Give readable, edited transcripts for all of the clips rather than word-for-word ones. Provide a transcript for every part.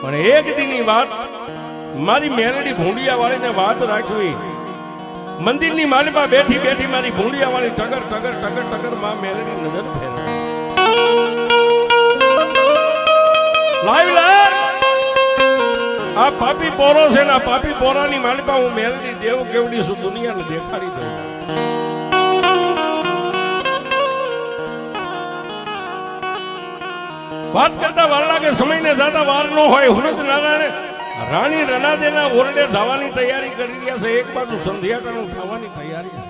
પણ એક દીની વાત મારી મેલડી ભૂંડિયા વાળીને વાત રાખવી. મંદિરની માલમાં બેઠી બેઠી મારી ભૂંડિયા વાળી ટગર ટગર ટગર ટગર માં મેલડી નજર ફેરવે. લાવી લાવ આ પાપી પોરો છે ને, આ પાપી પોરાની માલમાં હું મેલડી દેવ કેવડી છું દુનિયાને દેખાડી દઉં. વાત કરતા વાર લાગે, સમયને જાતા વાર ન હોય. હુરત નારાયણ રાણી રનાદેના ઓરડે જવાની તૈયારી કરી રહ્યા છે. એક બાજુ સંધ્યાકાળ થવાની તૈયારી છે.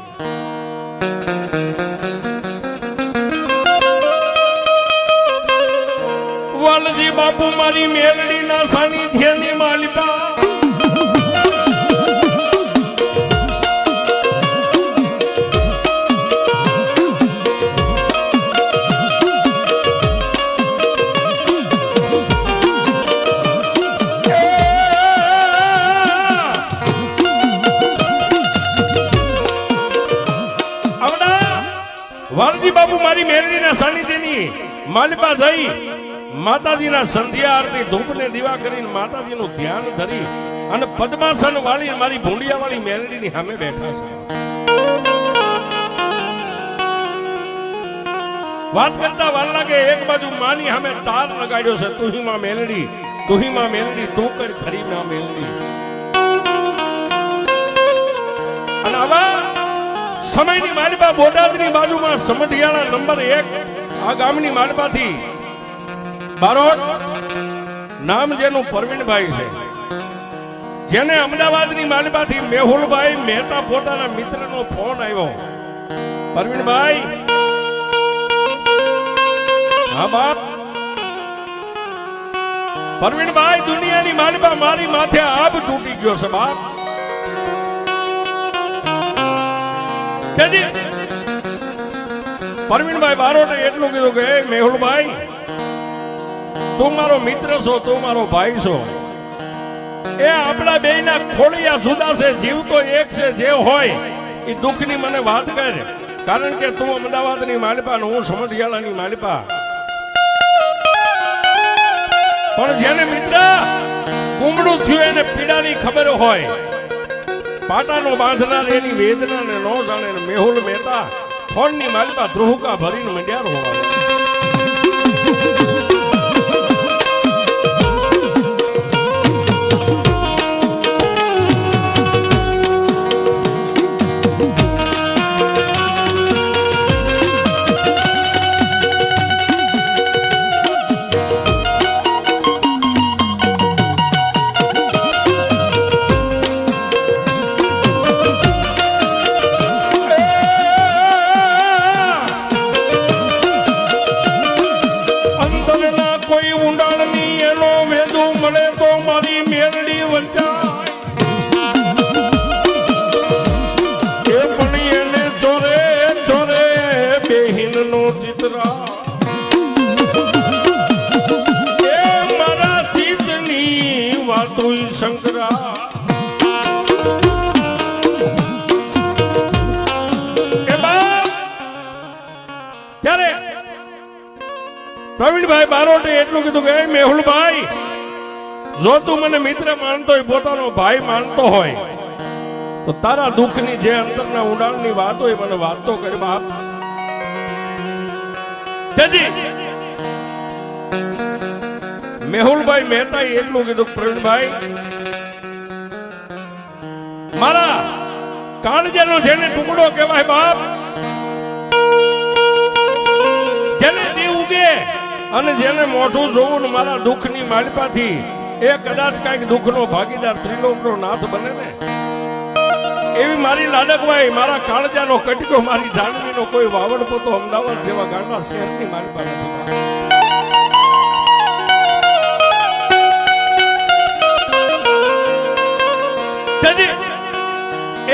વાલજી બાપુ મારી મેલડીના સાનિધ્યની માલિકા વાલજી બાપુ મારી મેલડીના સાનિધ્યની માલિકા થઈ માતાજીના સંધ્યા આરતી ધૂપને દીવા કરીને માતાજીનું ધ્યાન ધરી અને પદ્માસન વાળી મારી ભૂંડિયા વાળી મેલડીની સામે બેઠા છે. વાત કરતા વાર લાગે, એક બાજુ માની સામે તાર લગાડ્યો છે, તુહી માં મેલડી, તુહી માં મેલડી, તું કર ખરી માં મેલડી. અને આવા સમયની માલિકા બોટાદની બાજુમાં સમઢિયાળા નંબર 1 આ ગામની માલિકાથી બારોટ નામ જેનું પરવીણભાઈ છે, જેને અમદાવાદની માલિકાથી મેહુલભાઈ મહેતા પોતાના મિત્રનો ફોન આવ્યો. પરવીણભાઈ, હા બાપ. પરવીણભાઈ, દુનિયાની માલિકા મારી માથે આબ તૂટી ગયો છે બાપ. પરવીણભાઈ બારોટે એટલું કીધું કે મેહુલભાઈ, તું મારો મિત્ર છો, તું મારો ભાઈ છો. એ આપણા બેયના ખોડિયા જુદા છે, જીવ તો એક છે. જે હોય એ દુઃખની મને વાત કર, કારણ કે તું અમદાવાદની માલિકા ને હું સમઢિયાળાની માલિકા. પણ જેને મિત્ર કુમડું થયું એને પીડાની ખબર હોય, પાટાનો બાંધનાર એની વેદનાને ન જાણે. મેહુલ મહેતા ફોનની માલિકા ધ્રુહકા ભરીને મંડ્યાર હોવા. પ્રવીણભાઈ બારોટે એટલું કીધું કે મેહુલભાઈ, જો તું મને મિત્ર માનતો હોય, પોતાનો ભાઈ માનતો હોય, તો તારા દુઃખની જે અંતરના ઊંડાણની વાત હોય મને વાત તો કરી બાપ. મેહુલભાઈ મહેતા એટલું કીધું, પ્રવીણભાઈ, મારા કાળજાનો જેને ટુકડો કહેવાય બાપ, જેને દી ઉગે અને જેને મોઢું જોવું ને મારા દુઃખની માલિકાથી એ કદાચ કઈક દુઃખનો ભાગીદાર ત્રિલોકનો નાથ બને ને, એવી મારી લાડકભાઈ, મારા કાળજાનો કટકો, મારી જાનવીનો કોઈ વાવડ પોતો અમદાવાદ જેવા ગામના શહેરની માલિકા નથી.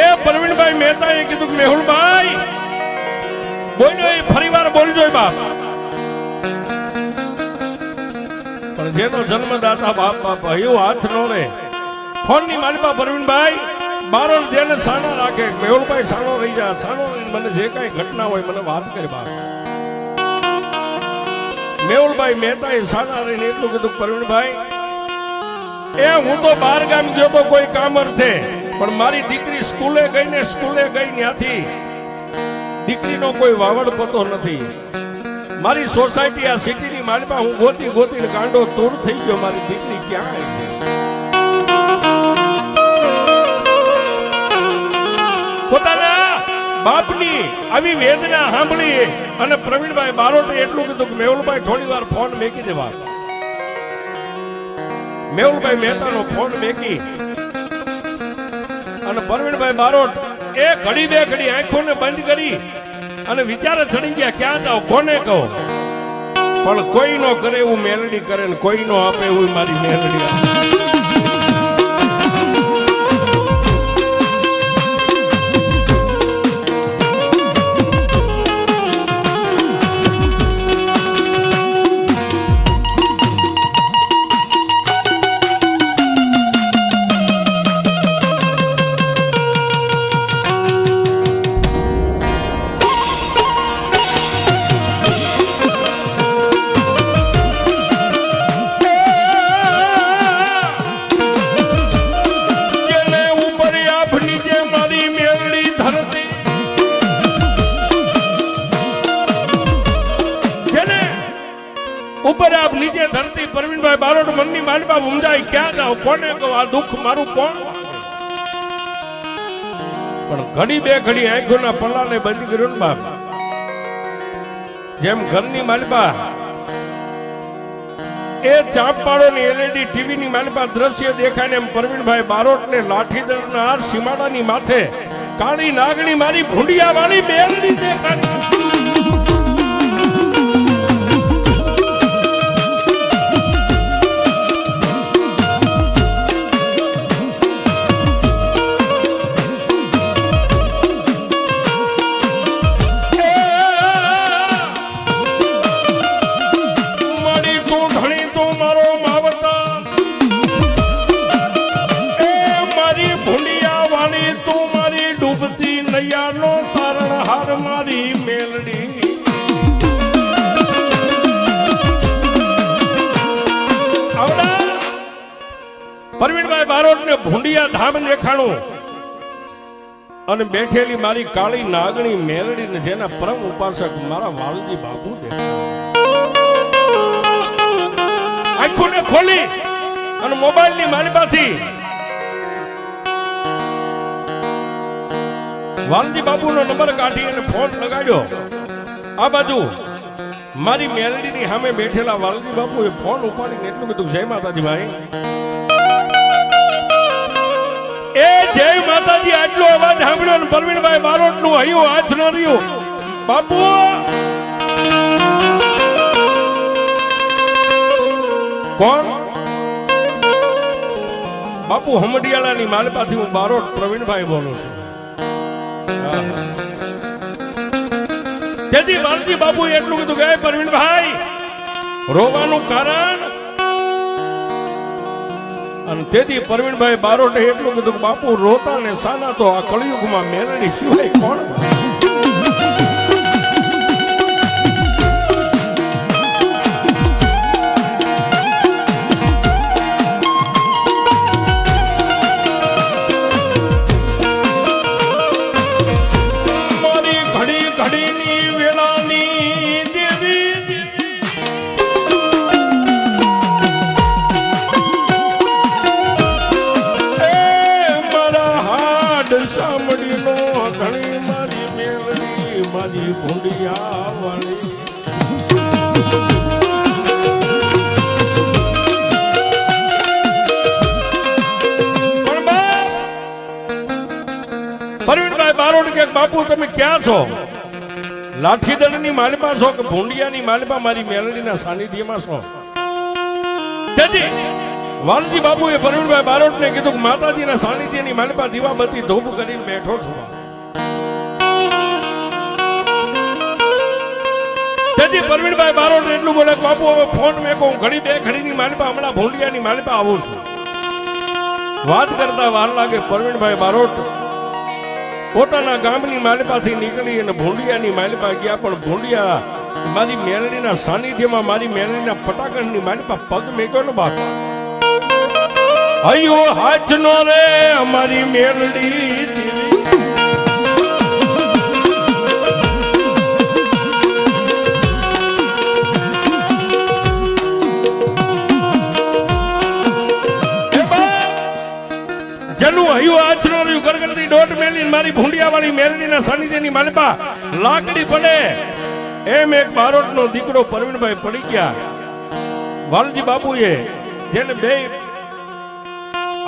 એ પરવીણભાઈ મહેતાએ કીધું કે મેહુલભાઈ બોલ્યો, એ ફરીવાર બોલજો બાપ. પણ જેનો જન્મદાતા બાપ બાપ એવું હાથ નો રે. ફોનની માલિકા પરવીણભાઈ બારોટ જેને સાના રાખે, મેહુલભાઈ સાનો રહી જાય, સાનો રહીને મને જે કઈ ઘટના હોય મને વાત કરે બાપ. મેહુલભાઈ મહેતાએ સાના રહીને એટલું કીધું, પરવીણભાઈ એ હું તો બહાર ગામ ગયો તો કોઈ કામ અર્થે, પણ મારી દીકરી સ્કૂલે ગઈ ત્યાંથી દીકરીનો કોઈ વાવડ પતો નથી. મારી સોસાયટી આ સિટીની માલપા હું ગોતી ગાંડો તૂર થઈ ગયો. મારી દીકરી ક્યાં આવી? પોતાના બાપની આવી વેદના સાંભળી અને પ્રવીણભાઈ બારોટે એટલું કીધું કે મેહુલભાઈ થોડી વાર ફોન મેકી દેવા. મેહુલભાઈ મહેતાનો ફોન મેકી અને પ્રવીણભાઈ બારોટ એ ઘડી બે ઘડી આંખોને બંધ કરી અને વિચારે ચડી ગયા ક્યાં જાવ, કોને કહો. પણ કોઈ નો કરે એવું મેલડી કરે ને કોઈ નો આપે એવું મારી મેલડી આપે. ઉપર આપ નીચે ધરતી પ્રવીણભાઈ બારોટ મનની માલપા સમજાય ક્યાં જાવ, કોને કહો, આ દુઃખ મારું કોણ? પણ ઘડી બે ઘડી આંખોના પલ્લાને બંધ કર્યો ને બાપ. જેમ ઘરની માલપા એ ચાંપાડો ની એલઈડી ટીવી ની માલપા દ્રશ્ય દેખાય ને એમ પ્રવીણભાઈ બારોટ ને લાઠીદળના સીમાડાની માથે કાળી નાગણી મારી ભૂંડિયા વાળી મેલડી દેખાય. પ્રવીણભાઈ બારોટ ને ભૂંડિયા ધામ દેખાણું અને બેઠેલી મારી કાળી નાગણી મેલડી ને જેના પરમ ઉપાસક મારા વાલજી બાપુ આંખોને ખોલી અને મોબાઈલ ની માલપાથી વાલજી બાપુ નો નંબર કાઢી અને ફોન લગાડ્યો. આ બાજુ મારી મેલડી ની સામે બેઠેલા વાલજી બાપુ એ ફોન ઉપાડીને એટલું કીધું, જય માતાજી ભાઈ. એ જય માતાજી આટલો અવાજ સાંભળ્યો ને પ્રવીણભાઈ બારોટ નું હૈયું હાથ ન રહ્યું. બાપુ કોણ? બાપુ હમડિયાળા ની માલપાથી હું બારોટ પ્રવીણભાઈ બોલું છું. તેથી વાલજી બાપુ એટલું કીધું કે પ્રવીણભાઈ રોવાનું કારણ, અને તેથી પ્રવીણભાઈ બારોટે એટલું કીધું બાપુ રોતા ને સાના તો આ કળિયુગમાં મેલડી સિવાય કોણ? મારી ઘડી ઘડીની વેળાની દેવી સાંભળી નો ઘણી મારી મેલડી મારી ભૂંડિયા વાળી. પ્રવીણભાઈ બારોટ કે બાપુ તમે ક્યાં છો? લાઠીદળ ની માલપા છો કે ભૂંડિયા ની માલપા મારી મેલડી ના સાનિધ્યમાં છો? તેથી વાલજી બાપુ એ પ્રવીણભાઈ બારોટ ને કીધું કે માતાજીના સાનિધ્યની માલપા દીવાબત્તી ધૂપ કરીને બેઠો છું. તેથી પ્રવીણભાઈ બારોટ એટલું બોલે બાપુ હવે ફોન મેં કહું ઘડી બે ઘડીની માલપા હમણાં ભૂંડિયાની માલપા આવું છું. વાત કરતા વાર લાગે પ્રવીણભાઈ બારોટ પોતાના ગામની માલપાથી નીકળી અને ભૂંડિયાની માલપા ગયા. પણ ભૂંડિયા મારી મેલડીના સાનિધ્યમાં મારી મેલડીના પટાકણની માલપા પગ મેક્યો ને બાપા. હૈયો હાથનો રે અમારી મેલડી દેવી જનું હૈયો હાથનો રહ્યું ગરગરતી દોટ મેલી મારી ભૂંડિયા વાળી મેલડીના સાનિધ્યની માલપા લાકડી પડે એમ એક બારોટનો દીકરો પરવીણભાઈ પડી ગયા. વાલજી બાપુએ જેને બે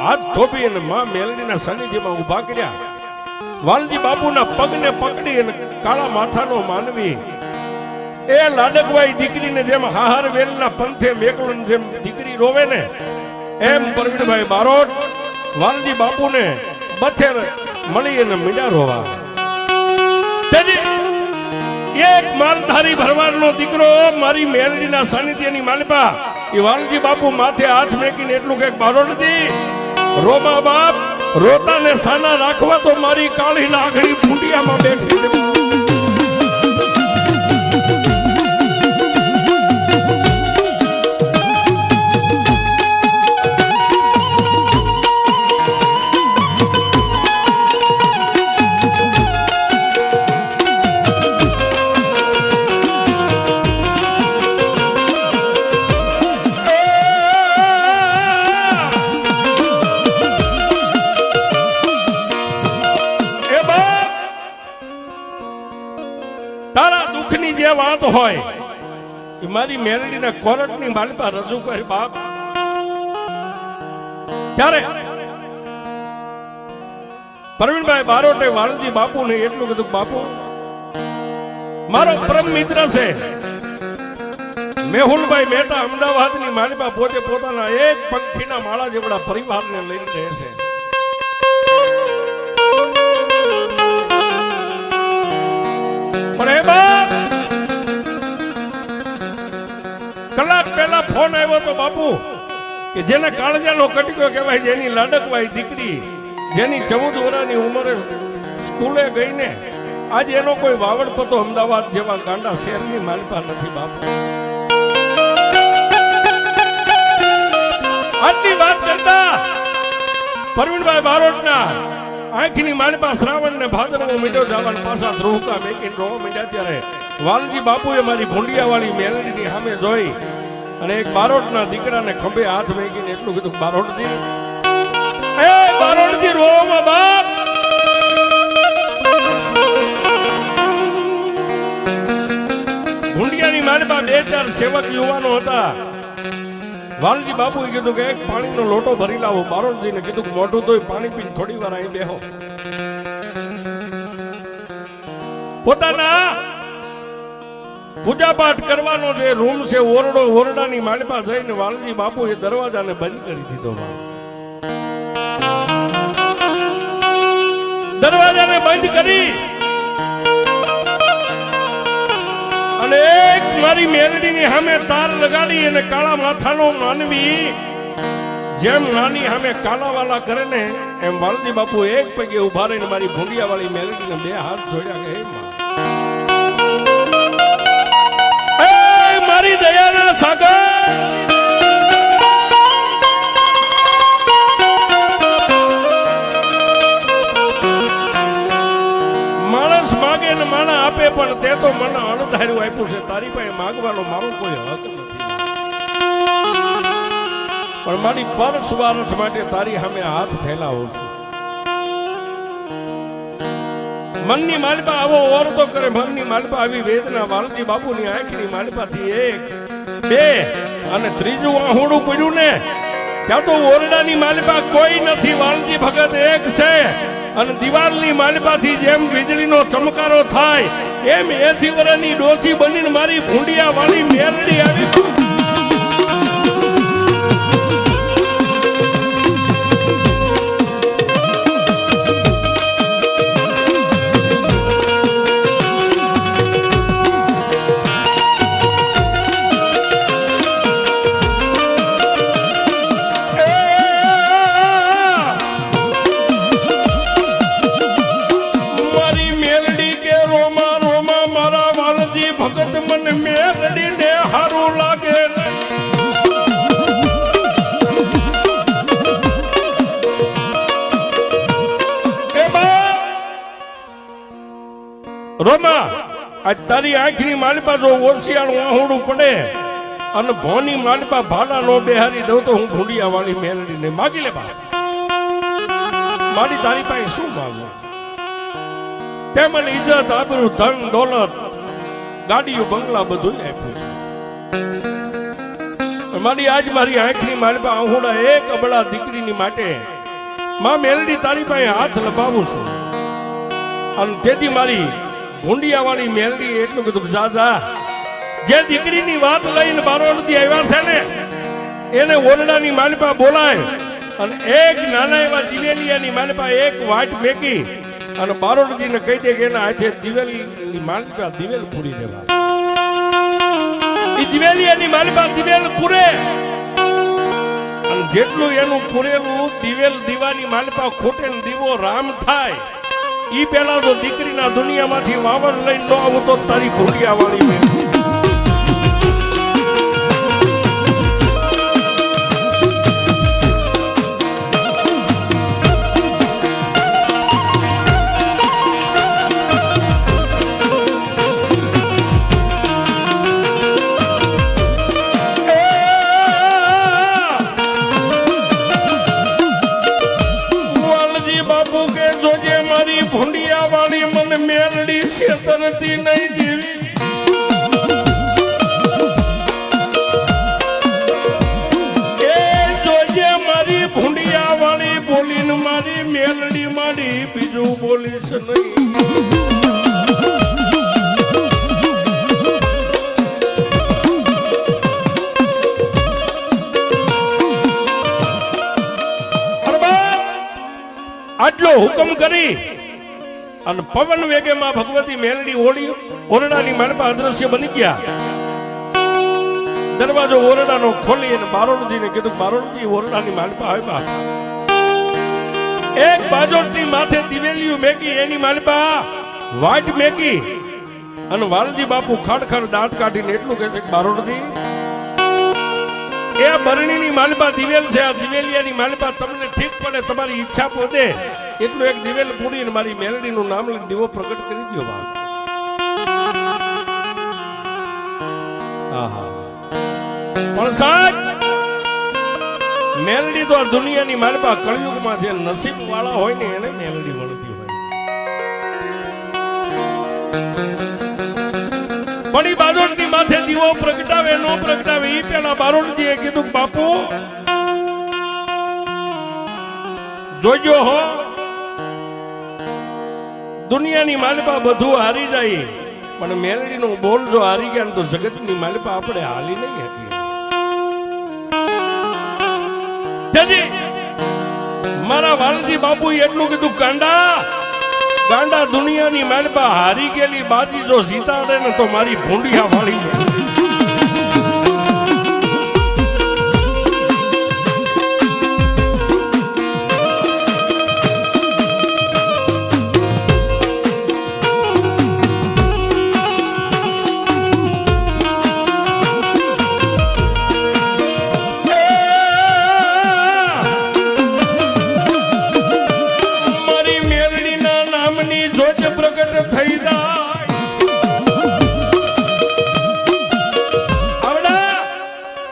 હાથ થોપી અને માં મેલડીના સાનિધ્યમાં ઉભા કર્યા. વાલજી બાપુના પગને પકડી અને કાળા માથાનો માનવી એ લાડકવાઈ દીકરીને જેમ હાહાર વેલના પંથે મેકલોને જેમ દીકરી રોવે ને એમ પરવીણભાઈ બારોટ વાલજી બાપુને બથેર મળી અને મીડા રોવા. એક માલધારી ભરવાડનો દીકરો મારી મેલડીના સાનિધ્યની માલપા એ વાલજી બાપુ માથે હાથ મેકીને એટલું કઈક બારોટ દી રોમા બાપ રોતાને સાના રાખવા તો મારી કાળી લાગણી ફૂંડિયામાં બેઠી. જે વાત હોય એ મારી મેલડીના કોરટની માલપા રજૂ કરી બાપ. ત્યારે પરવીણભાઈ બારોટે વાલજી બાપુને એટલું કીધું બાપુ મારો પરમ મિત્ર છે મેહુલભાઈ મહેતા અમદાવાદની માલપા પોતે પોતાના એક પંખીના માળા જેવડા પરિવારને લઈને રહે છે. પણ એ બાપ કલાક પહેલા ફોન આવ્યો તો બાપુ કે જેને કાળજાનો કટકો કહેવાય જેની લાડકવાઈ દીકરી જેની 14 વર્ષની ઉંમરે સ્કૂલે ગઈને આજે એનો કોઈ વાવડ પતો અમદાવાદ જેવા ગાંડા શહેરની માલપા નથી બાપુ. આટલી વાત કરતા પરવીણભાઈ બારોટના આંખની માલપા શ્રાવણ ને ભાદરવો મીઠો જવાના પાછા ધ્રુવકા મેકીને રોવા મીડ્યા. ત્યારે વાલજી બાપુએ મારી ભૂંડિયા વાળી મેલડીની સામે જોઈ અને એક બારોટના દીકરાને ખંભે હાથ મેકીને એટલું કીધું બારોટજી એ બારોટજી રોવામાં બાપ. ભૂંડિયાની માલપા 2-4 સેવક યુવાનો હતા. વાલજી બાપુએ કીધું કે એક પાણીનો લોટો ભરી લાવો. બારોટજીને કીધું કે મોઢું ધોઈ પાણી પીને થોડી વાર અહીં બેહો. પોતાના પૂજા પાઠ કરવાનો જે રૂમ છે ઓરડાની માલપા જઈને વાલજી બાપુએ દરવાજાને બંધ કરી દીધો. દરવાજાને બંધ કરી અને એક મારી મેલડીની સામે તાર લગાડી અને કાળા માથાનો માનવી જેમ નાની સામે કાલાવાલા કરે ને એમ વાલજી બાપુ એક પગે ઉભા રહીને મારી ભૂંડિયા વાળી મેલડીને 2 હાથ જોડ્યા કે મારી દયાના સાગર માણસ માગે ને માણા આપે પણ તે તો મને અણધાર્યું આપ્યું છે. તારી પાસે માગવાનો મારો કોઈ હક નથી. પણ મારી પર સુવારથ માટે તારી સામે હાથ ફેલાવું છું. મનની માલપા આવો ઓરતો કરે મનની માલપા આવી વેદના વાલજી બાપુની આંખની માલપાથી 1 2 અને ત્રીજું આહુડું પડ્યું ને ત્યાં તો ઓરડાની માલપા કોઈ નથી. વાલજી ભગત એક છે અને દિવાલની માલપાથી જેમ વીજળીનો ચમકારો થાય એમ 80 વર્ષની ડોસી બનીને મારી ભૂંડિયા વાળી મેરડી આવી. ભગત મને મેરડીને હારું લાગે રોમા આજ તારી આંખની માલિપા જો ઓરસિયાળું આહુડું પડે અને ભોની માલિપા ભાડા નો બેહારી દઉં તો હું ભૂંડિયા વાળી મેલડીને માગી લે બાપ મારી તારી પાસે શું માંગુ તે મને ઇજ્જત આબરૂ ધન દોલત ગાડીઓ બંગલા બધું આપ્યું મારી આજ મારી આંખની માલિપા આહુડા એક અબળા દીકરીની માટે માં મેલડી તારી પાસે હાથ લંબાવું છું અને તેથી મારી ભૂંડિયા વાળી મેલડી એટલું કીધું દાદા જે દીકરીની વાત લઈને બારોડથી આવ્યા છે ને એને ઓરડાની માલિપા બોલાય અને એક નાના એવા દિવેલિયાની માલિપા એક વાટ મેકી અને બારોડજીને કહી દે કે એના હાથે દિવેલની માલિપા દિવેલ પૂરી દેવા એ દિવેલિયાની માલિપા દિવેલ પૂરે અને જેટલું એનું પૂરેલું દિવેલ દીવાની માલિપા ખોટે દીવો રામ થાય ઈ પેલા તો દીકરીના દુનિયામાંથી વાવર લઈને ન આવું તો તારી ભૂંડિયા વાળી મેં ભૂંડિયા વાળી મને મેલડી છેતરતી નહીં દેવી એ જોજે મારી ભૂંડિયા વાળી બોલીને મારી મેલડી મારી બીજું બોલીશ નહીં આટલો હુકમ કરી અને પવન વેગે માં ભગવતી મેલડી ઓળી ઓરડાની માલપા અદ્રશ્ય બની ગયા દરવાજો ઓરડાનો ખોલી અને બારોડજીને કીધું બારોડજી ઓરડાની માલપા આવ્યા એક બાજોટની માથે દિવેલિયું મેકી એની માલપા વાટ મેકી અને વાલજી બાપુ ખાડ દાંત કાઢીને એટલું કહે છે કે બારોડજી એ બરણીની માલપા દિવેલ છે આ દિવેલિયાની માલપા તમને ઠીક પડે તમારી ઈચ્છા પોતે એટલું એક દિવેલ પૂરીને મારી મેલડીનું નામ લઈને દીવો પ્રગટ કરી દો બાપ આહા પણ સાહેબ મેલડી તો આ દુનિયાની માલપા કળયુગમાં જે નસીબ વાળા હોય ને એને મેલડી મળતી હોય પણ ઈ બારોટની માથે દીવો પ્રગટાવે નો પ્રગટાવે ઈ પેલા બારોટજીએ કીધું બાપુ જોજો હો દુનિયાની માલિપા બધું હારી જાય પણ મેલડીનો બોલ જો હારી ગયા તો જગતની માલિપા આપણે હાલી નહીં હતી મારા વાલજી બાપુ એટલું કીધું ગાંડા દુનિયાની માલિપા હારી ગયેલી બાજી જો જીતાડે ને તો મારી ભૂંડિયા વાળી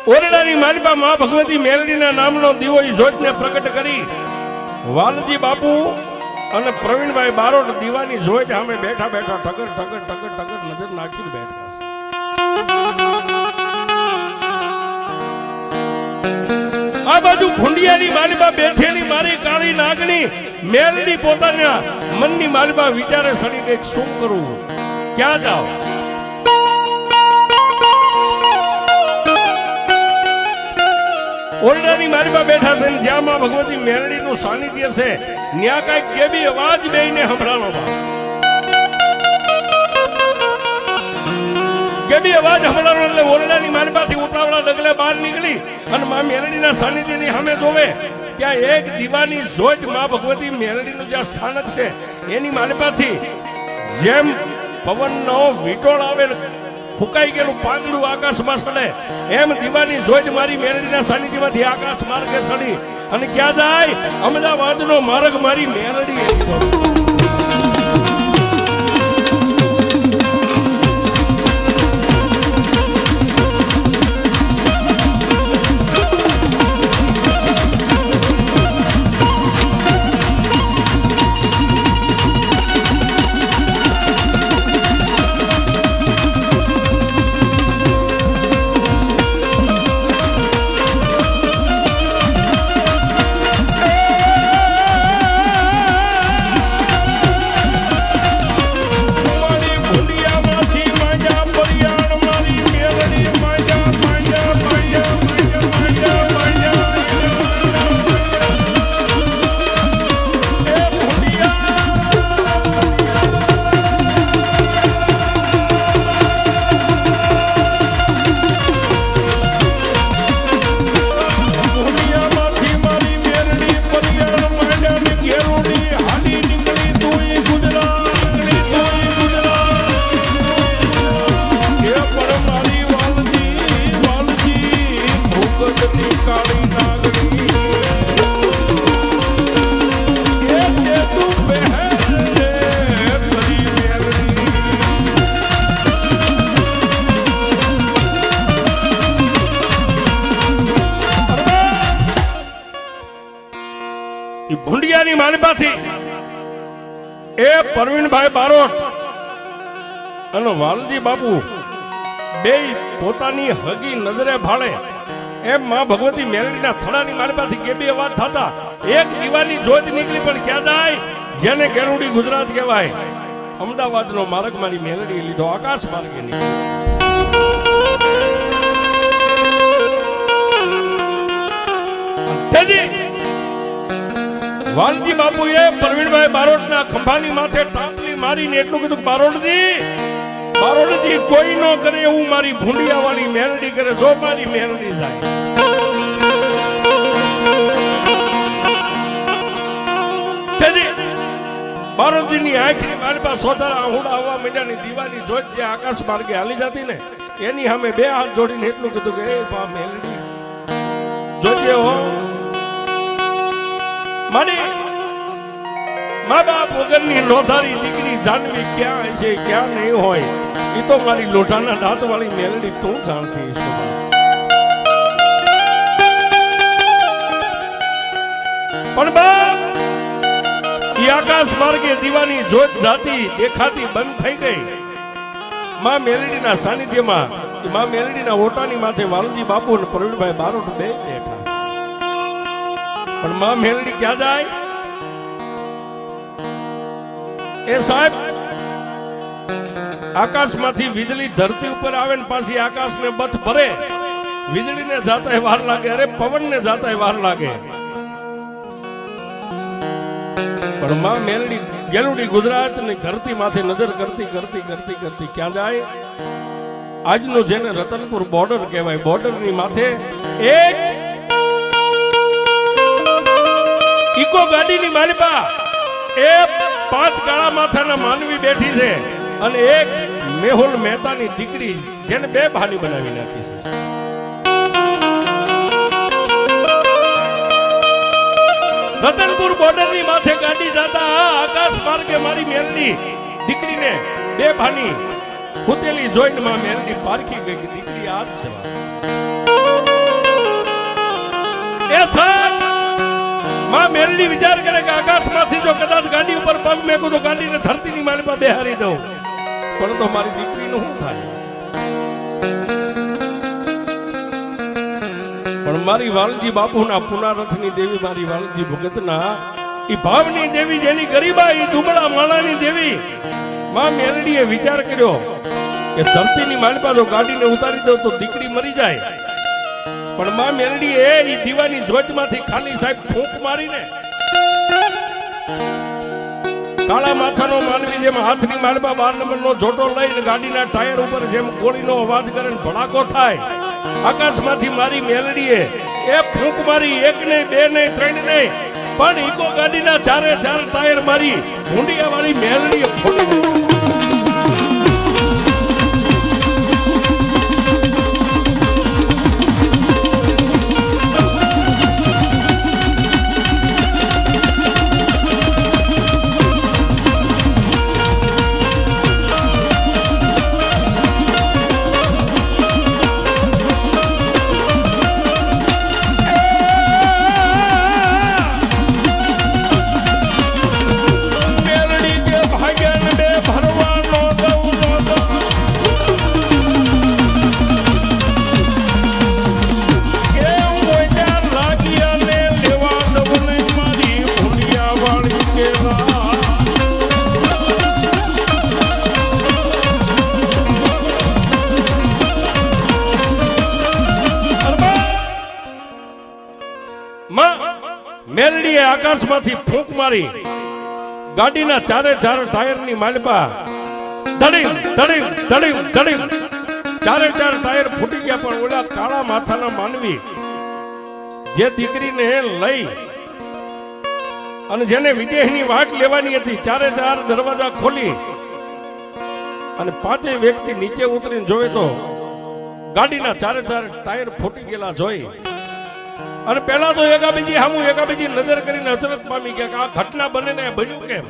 ઓરડાની માલિપા માં ભગવતી મેલડીના નામનો દીવો જોતને પ્રગટ કરી વાલજી બાપુ અને પ્રવીણભાઈ બારોટ દીવાની જોત સામે બેઠા ઠગર નજર નાખીને બેઠા આ બાજુ ભૂંડિયાની માલિપા બેઠેલી મારી કાળી નાગણી મેલડી પોતાના મનની માલિપા વિચારે સડી ગઈ શું કરવું ક્યાં જાઓ ઓરડાની માલિપા બેઠા છે જ્યાં માં ભગવતી મેલડીનું સાનિધ્ય છે ન્યા કાંઈક કેવી અવાજ બેઈને સંભળાવો કેવી અવાજ સંભળાવો એટલે ઓરડાની માલિપાથી ઉતાવળા ડગલે બહાર નીકળી અને માં મેલડીના સાનિધ્યની સામે જોવે ત્યાં એક દીવાની જોત માં ભગવતી મેલડીનું જ્યાં સ્થાનક છે એની માલિપાથી જેમ પવનનો વિટોળ આવે ફૂંકાઈ ગયેલું પાંદડું આકાશમાં સડે એમ દીવાની જોઈ મારી મેલડીના સાનિધ્યમાંથી આકાશ માર્ગે સડી અને ક્યાં જાય અમદાવાદનો માર્ગ મારી મેલડી એ ભુંડિયાની માલિપાથી એ પરવીણભાઈ બારોટ અને વાલજી બાપુ બે પોતાની હગી નજરે ભાળે એમ માં ભગવતી મેલડીના થડાની માલિપાથી કે બે વાત થતા એક દીવાની જોત નીકળી, પણ ક્યાં જાય? જેને ગેરુડી ગુજરાત કહેવાય, અમદાવાદનો માર્ગ મારી મેલડી લીધો, આકાશ માર્ગે વાલજી બાપુએ પરવીણભાઈ બારોટના ખંભાની માથે ટાંપલી મારીને એટલું કીધું, બારોટજી કોઈ નો કરે એવું મારી ભૂંડિયા વાળી મેલડી કરે, જો મારી મેલડી જાય. બારોટજીની આંખની મારી પાસે સોધારા આહુડા આવવા માંડ્યાની દીવાની જોત જે આકાશ માર્ગે હાલી જતી ને એની સામે બે હાથ જોડીને એટલું કીધું કે એ બા મેલડી જોજે હો, મારી મા બાપ વગરની લોધારી દીકરી જાનવી ક્યાં છે ક્યાં નહીં હોય એ તો મારી લોઢાના દાંત વાળી મેલડી તું જાણતી છે. પણ બાપ આકાશ માર્ગે દીવાની જોત જાતી દેખાતી બંધ થઈ ગઈ. માં મેલડીના સાનિધ્યમાં માં મેલડીના ઓટાની માથે વાલજી બાપુ અને પ્રવીણભાઈ બારોટ બે બેઠા. પણ માં મેલડી ક્યાં જાય? એ સાહેબ આકાશમાંથી વીજળી ધરતી ઉપર આવે ને પાછી આકાશને બથ ભરે. વીજળીને જાતા વાર લાગે, અરે પવનને જાતા વાર લાગે. પણ માં મેલડી ગેલુડી ગુજરાત ની ધરતી માથે નજર કરતી કરતી કરતી કરતી ક્યાં જાય? આજનું જેને રતનપુર બોર્ડર કહેવાય, બોર્ડર ની માથે એક ઇકો ગાડીની માલિપા એ 5 કાળા માથાના માનવી બેઠી છે અને એક મેહુલ મહેતાની દીકરી જેને 2 ભાની બનાવી નાખી છે. રતનપુર બોર્ડર ની માથે ગાડી જાતા આકાશ માર્ગે મારી મેલડી દીકરીને 2 ભાની ખૂતેલી જોઈને માં મેલડી પારખી ગઈ કે દીકરી આ જ છે. એ માં મેલડી વિચાર કરે કે આકાશમાંથી જો કદાચ ગાડી ઉપર પગ મેકું તો ગાડીને ધરતીની મારી પર બેહારી દઉં, પણ તો મારી દીકરીનું શું થાય? પણ મારી વાલજી બાપુના પુનારથની દેવી, મારી વાલજી ભગતના ઈ ભાવની દેવી, જેની ગરીબા ઈ દુબળા માળાની દેવી માં મેલડીએ વિચાર કર્યો કે ધરતીની માલિપા જો ગાડીને ઉતારી દઉં તો દીકરી મરી જાય. પણ માં મેલડીએ ઈ દીવાની જોતમાંથી ખાલી સાહેબ ફૂંક મારીને કાળા માથાનો માનવી જેમ હાથની માલિપા 12 નંબરનો જોટો લઈને ગાડીના ટાયર ઉપર જેમ ગોળીનો અવાજ કરે ને ભડાકો થાય, આકાશમાંથી મારી મેલડીએ એ ફૂંક મારી, 1 નહીં 2 નહીં 3 નહીં, પણ ઇકો ગાડીના 4 ટાયર મારી ભૂંડિયા વાળી મેલડીએ ફોડી દીધી. મેલડીએ આકાશમાંથી ફૂંક મારી, ગાડીના 4 ટાયરની માલિપા ધડીમ ધડીમ ધડીમ ધડીમ 4 ટાયર ફૂટી ગયા. પણ ઓલા કાળા માથાના માનવી જે દીકરીને લઈ અને જેને વિદેહની વાટ લેવાની હતી, 4 દરવાજા ખોલી અને 5 વ્યક્તિ નીચે ઉતરીને જોવે તો ગાડીના 4 ટાયર ફૂટી ગયેલા જોઈ. અને પહેલા તો એકાબીજી સામું એકાબીજી નજર કરીને અચરજ પામી ગયા કે આ ઘટના બને ને બન્યું કેમ?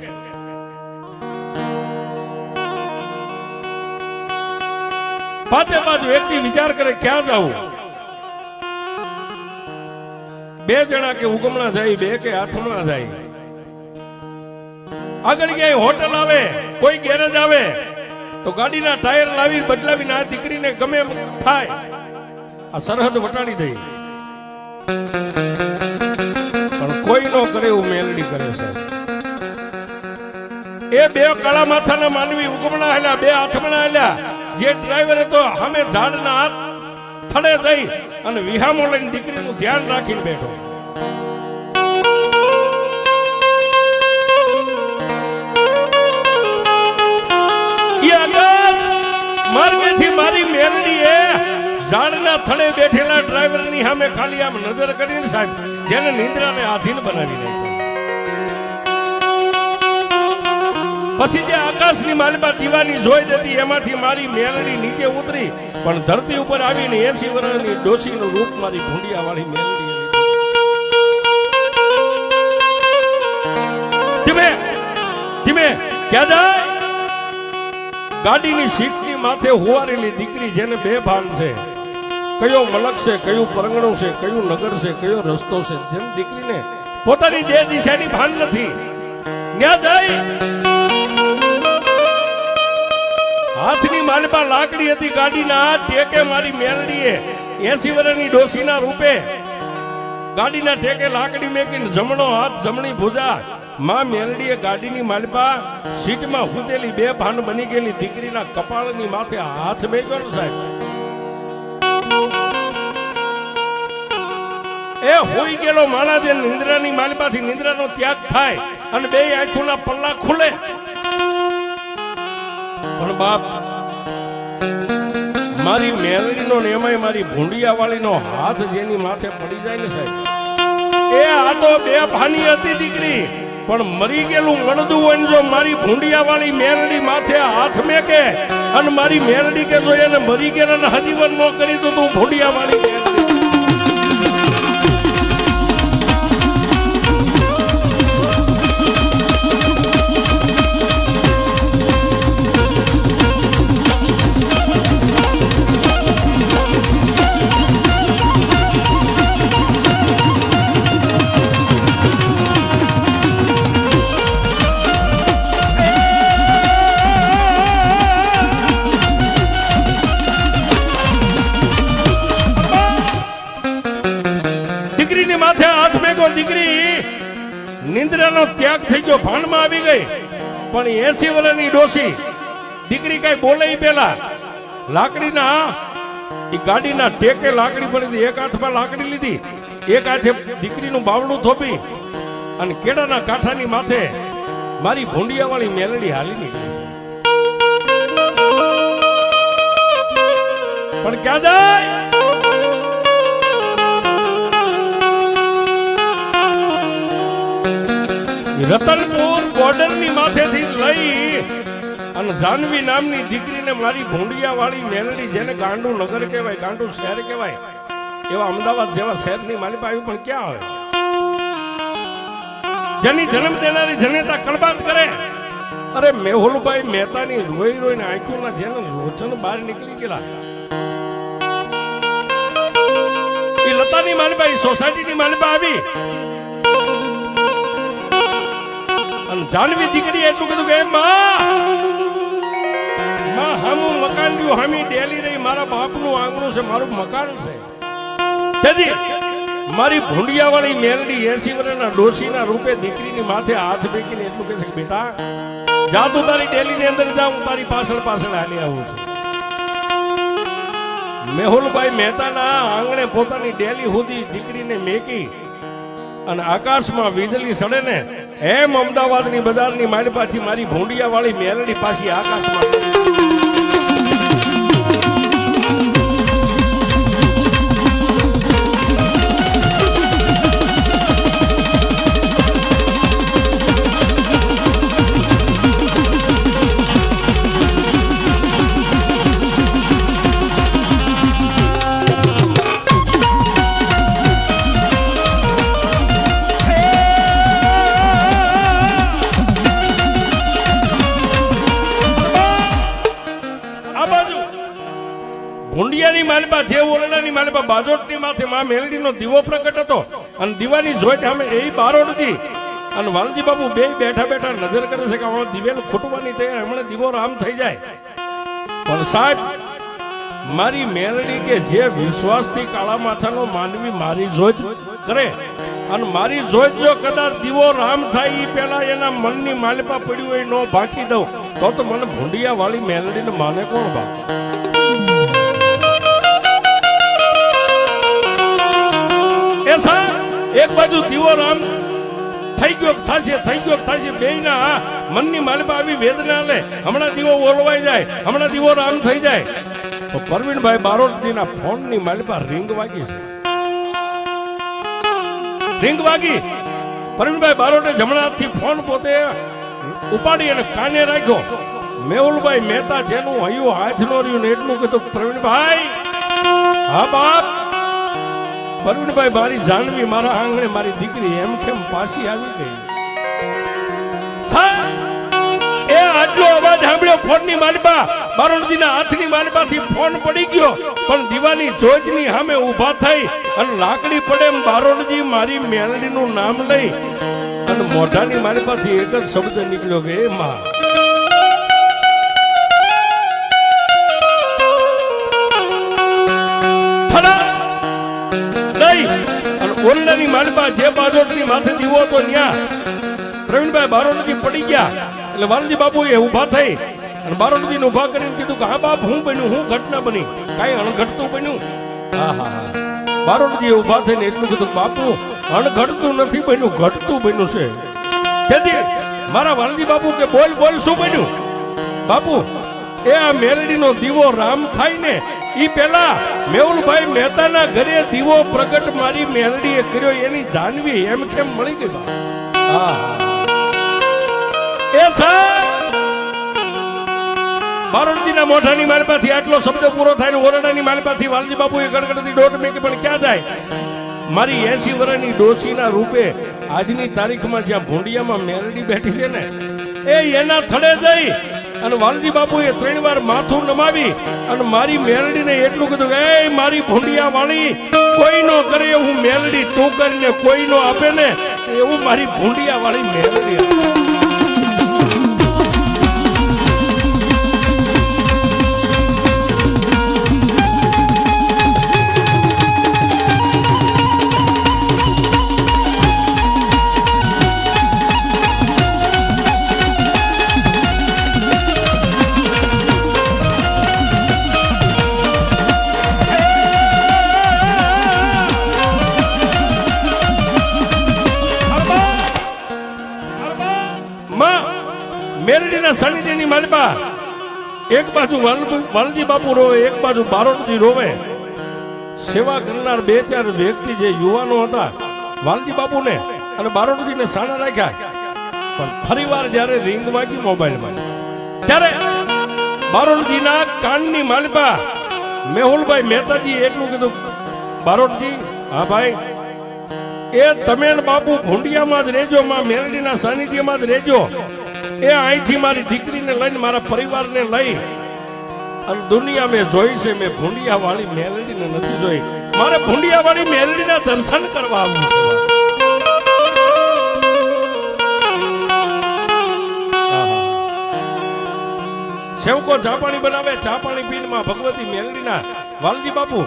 પાંચે વ્યક્તિ વિચાર કરે ક્યાં જવું. બે જણા કે ઉગમણા જાય, બે કે આથમણા જાય. આગળ ક્યાંય હોટલ આવે, કોઈ ગેરેજ આવે તો ગાડીના ટાયર લાવી બદલાવીને આ દીકરીને ગમે એમ થાય આ સરહદ વટાડી દઈ. પણ કોઈ નો કરે એવું મેલડી કરે છે. એ બે કાળા માથાના માનવી ઉગમણા હેલા, બે આથમણા હેલા. જે ડ્રાઈવર હતો સામે ઝાડના હાથ થડે દઈ અને વિહામો લઈને દીકરીનું ધ્યાન રાખીને બેઠો. માર્ગેથી મારી મેલડીએ ઝાડના થડે બેઠેલા ડ્રાઈવરની સામે ખાલી આમ નજર કરીને સાહેબ જેને નિંદ્રાને આધીન બનાવી નાખ્યો. પછી જે આકાશની માલપા દીવાની જોઈ દેતી એમાંથી મારી મેલડી નીચે ઉતરી, પણ ધરતી ઉપર આવીને 80 વર્ષની ડોશીનું રૂપ મારી ભૂંડિયા વાળી મેલડી ધીમે ધીમે ક્યાં જાય? ગાડીની સીટની માથે હુવારેલી દીકરી જેને બે ભાન છે, કયો મલક છે, કયું પરંગણું છે, કયું નગર છે, કયો રસ્તો છે, જેમ દીકરીને પોતાની જે દિશાની ભાન નથી. ન્યા જાય હાથની માલપા લાકડી હતી ગાડીના ટેકે મારી મેલડીએ 80 વર્ષની ડોશીના રૂપે ગાડીના ટેકે લાકડી મેકીને જમણો હાથ જમણી ભુજા માં મેલડીએ ગાડીની માલપા સીટમાં હુદેલી બે ભાન બની ગયેલી દીકરીના કપાળની માથે હાથ મેક્યો સાહેબ. એ હોઈ ગયેલો માણા જે નિંદ્રાની માલપાથી નિંદ્રાનો ત્યાગ થાય અને બે આંખોના પલ્લા ખુલે. પણ બાપ મારી મેલડીનો ને એમાંય મારી ભૂંડિયા વાળીનો હાથ જેની માથે પડી જાય ને સાહેબ, એ આ તો બે ભાની હતી દીકરી, પણ મરી ગયેલું વળદું હોય ને જો મારી ભૂંડિયા વાળી મેલડી માથે હાથ મેકે અને મારી મેલડી કે જો એને મરી ગયેલા હજીવન ન કરી તો તું ભૂંડિયા વાળી મેલડી. દીકરી નિંદ્રાનો ત્યાગ થઈ ગયો, ભાનમાં આવી ગઈ. પણ 80 વર્ષની ડોશી દીકરી કઈ બોલે પેલા લાકડીના એ ગાડીના ટેકે લાકડી પડી હતી, એક હાથમાં લાકડી લીધી, એક હાથે દીકરીનું બાવડું થોપી અને કેળાના કાંઠાની માથે મારી ભૂંડિયા વાળી મેલડી હાલી નીકળી. પણ ક્યાં જાય? રતનપુર બોર્ડરની માથેથી લઈ અને જાનવી નામની દીકરીને મારી ભૂંડિયા વાળી મેલડી જેને ગાંડુ નગર કહેવાય, ગાંડુ શહેર કહેવાય, એવા અમદાવાદ જેવા શહેરની માલિપા આવી પણ ક્યાં આવે? જેની જન્મ દેનારી જનેતા કળબાત કરે. અરે મેહુલભાઈ મહેતાની રોઈ રોઈને આંખોના જેને લોચન બહાર નીકળી ગયેલા. એ લતાની માલિપા, એ સોસાયટીની માલિપા આવી અને જાનવી દીકરી એટલું કીધું કે માં હામું મકાન રહ્યું, હામી ડેલી રહી, મારા બાપનું આંગણું છે, મારું મકાન છે. તેથી મારી ભૂંડિયા વાળી મેલડી 80 વર્ષના ડોશીના રૂપે દીકરીની માથે હાથ ફેંકીને એટલું કહે છે કે બેટા જા તું તારી ડેલીની અંદર જા, હું તારી પાછળ પાછળ હાલી આવું છું. મેહુલભાઈ મહેતાના આંગણે પોતાની ડેલી સુધી દીકરીને મેકી અને આકાશમાં વીજળી સડે ને એમ અમદાવાદની બજારની માલપાથી મારી ભૂંડિયા વાળી મેલડી પાછી આકાશમાં. માલિપા જે ઓરડાની માલિપા બાજોટની માથે માં મેલડીનો દીવો પ્રગટ હતો અને દીવાની જોઈ અમે એ બારોડથી અને વાલજી બાપુ બે બેઠા બેઠા નજર કરે છે કે હમણાં દિવેલ ખૂટવાની તૈયાર હમણાં દીવો રામ થઈ જાય પણ સાહેબ મારી મેલડી કે જે વિશ્વાસથી કાળા માથાનો માનવી મારી જોજ કરે અને મારી જોજ જો કદાચ દીવો રામ થાય એ પેલા એના મનની માલિપા પડ્યું હોય નો ભાંકી દઉં તો મને ભૂંડિયા વાળી મેલડીને માને કોણ બા એક બાજુ દીવો રામ થઈ ગયો થશે બેયના મનની માલિપા આવી વેદના લે હમણાં દીવો ઓલવાઈ જાય હમણાં દીવો રામ થઈ જાય તો પરવીનભાઈ બારોટજીના ફોનની માલિપા રિંગ વાગી છે પરવીનભાઈ બારોટે જમણા હાથથી ફોન પોતે ઉપાડી અને કાને રાખ્યો મેહુલભાઈ મહેતા જેનું હૈયું હાથ નો રહ્યું ને એટલું કીધું પ્રવીણભાઈ હા બાપ પરવીનભાઈ મારી જાનવી મારા આંગણે મારી દીકરી એમ કેમ પાછી આવી ગઈ એ આટલો અવાજ સાંભળ્યો ફોનની માલિપા બારોટજીના હાથની માલિપાથી ફોન પડી ગયો પણ દીવાની જોજની સામે ઊભા થઈ અને લાકડી પડે એમ બારોટજી મારી મેલડીનું નામ લઈ અને મોઢાની માલિપાથી એક જ શબ્દ નીકળ્યો કે એ માં ઓરડાની માલિપા જે બાજોટની માથે દીવો તો ન્યા પ્રવીણભાઈ બારોટજી પડી ગયા એટલે વાલજી બાપુ એ ઊભા થઈ અને બારોટજીને ઊભા કરીને કીધું કે હા બાપ હું બન્યું હું ઘટના બની કાંઈ અણઘટતું બન્યું હા બારોટજી ઊભા થઈને એટલું કીધું બાપુ અણઘટતું નથી બન્યું ઘટતું બન્યું છે તેથી મારા વાલજી બાપુ કે બોલ શું બન્યું બાપુ એ આ મેલડીનો દીવો રામ થાય ને ઈ પેલા મેહુલભાઈ મહેતાના ઘરે દીવો પ્રગટ મારી મેલડીએ કર્યો એની જાનવી એમ કેમ મળી ગઈ બારોટજીના મોઢાની માલિપાથી આટલો શબ્દ પૂરો થાય ને ઓરડાની માલિપાથી વાલજી બાપુએ ગડગડતી દોટ મેકી પણ ક્યાં જાય મારી 80 વર્ષની ડોશીના રૂપે આજની તારીખમાં જ્યાં ભૂંડિયામાં મેલડી બેઠી છે ને એ એના થડે જઈ અને વાલજી બાપુએ 3 વાર માથું નમાવી અને મારી મેલડીને એટલું કીધું કે એ મારી ભૂંડિયા વાળી કોઈ નો કરે એવું મેલડી તું કરીને કોઈ નો આપે ને એવું મારી ભૂંડિયા વાળી મેલડી મેલડીના સાનિધ્યની માલિપા એક બાજુ વાલજી બાપુ રોવે એક બાજુ બારોટજી રોવે સેવા કરનાર 2-4 વ્યક્તિ જે યુવાનો હતા વાલજી બાપુને અને બારોટજીને સાણા રાખ્યા પણ ફરીવાર જ્યારે રિંગ વાગી મોબાઈલમાં ત્યારે બારોટજીના કાનની માલિપા મેહુલભાઈ મહેતાજી એટલું કીધું બારોટજી હા ભાઈ એ તમે બાપુ ભૂંડિયામાં જ રહેજો માં મેલડીના સાનિધ્યમાં જ રહેજો એ અહીંથી મારી દીકરીને લઈને મારા પરિવારને લઈ અને દુનિયા મેં જોઈ છે મેં ભૂંડિયા વાળી મેલડીને નથી જોઈ મારે ભૂંડિયા વાળી મેલડીના દર્શન કરવા આવવું સેવકો ચા પાણી બનાવે ચા પાણી પીને માં ભગવતી મેલડીના વાલજી બાપુ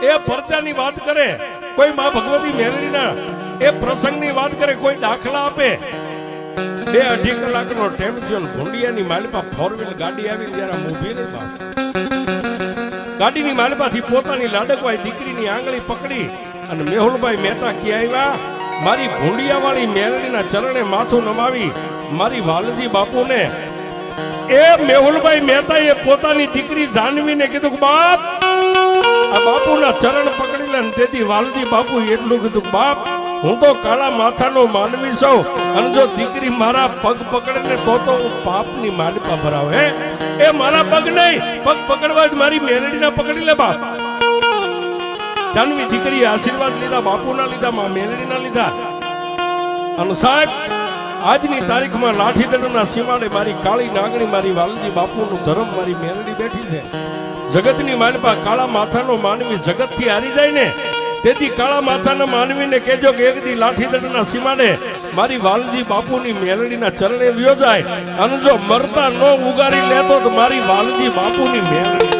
એ પરચાની વાત કરે કોઈ માં ભગવતી મેલડીના એ પ્રસંગની વાત કરે કોઈ દાખલા આપે 2-2.5 કલાકનો ટાઈમ થયો ભૂંડિયાની માલિપા 4 વ્હીલ ગાડી આવી ત્યારે ઊભી રહી બાપ ગાડીની માલિપાથી પોતાની લાડકવાઈ દીકરીની આંગળી પકડી અને મેહુલભાઈ મહેતા કે આવ્યા મારી ભૂંડિયા વાળી મેલડીના ચરણે માથું નમાવી મારી વાલજી બાપુને એ મેહુલભાઈ મહેતાએ પોતાની દીકરી જાનવીને કીધું કે બાપ આ બાપુના ચરણ પકડી લે તેથી વાલજી બાપુ એટલું કીધું બાપ હું તો કાળા માથાનો માનવી છું અને જો દીકરી મારા પગ પકડે ને તો હું પાપની માલિપા ભરાવ હે એ મારા પગ નહીં પગ પકડવા જ મારી મેલડીના પકડી લે બાપ જાનવી દીકરી આશીર્વાદ લીધા બાપુના લીધા માં મેલડીના લીધા અને સાહેબ આજની તારીખમાં લાઠીદંડના સીમાડે મારી કાળી નાગણી મારી વાલજી બાપુનું ધર્મ મારી મેલડી બેઠી છે જગતની માલપા કાળા માથાનો માનવી જગતથી હારી જાય ને, તેથી કાળા માથાના માનવીને કહેજો કે એક દી લાઠીદંડના સીમાડે મારી વાલજી બાપુની મેલડીના ચરણે વ્યો જાય, અને જો મરતા ન ઉગારી લેતો તો મારી વાલજી બાપુની મેલડી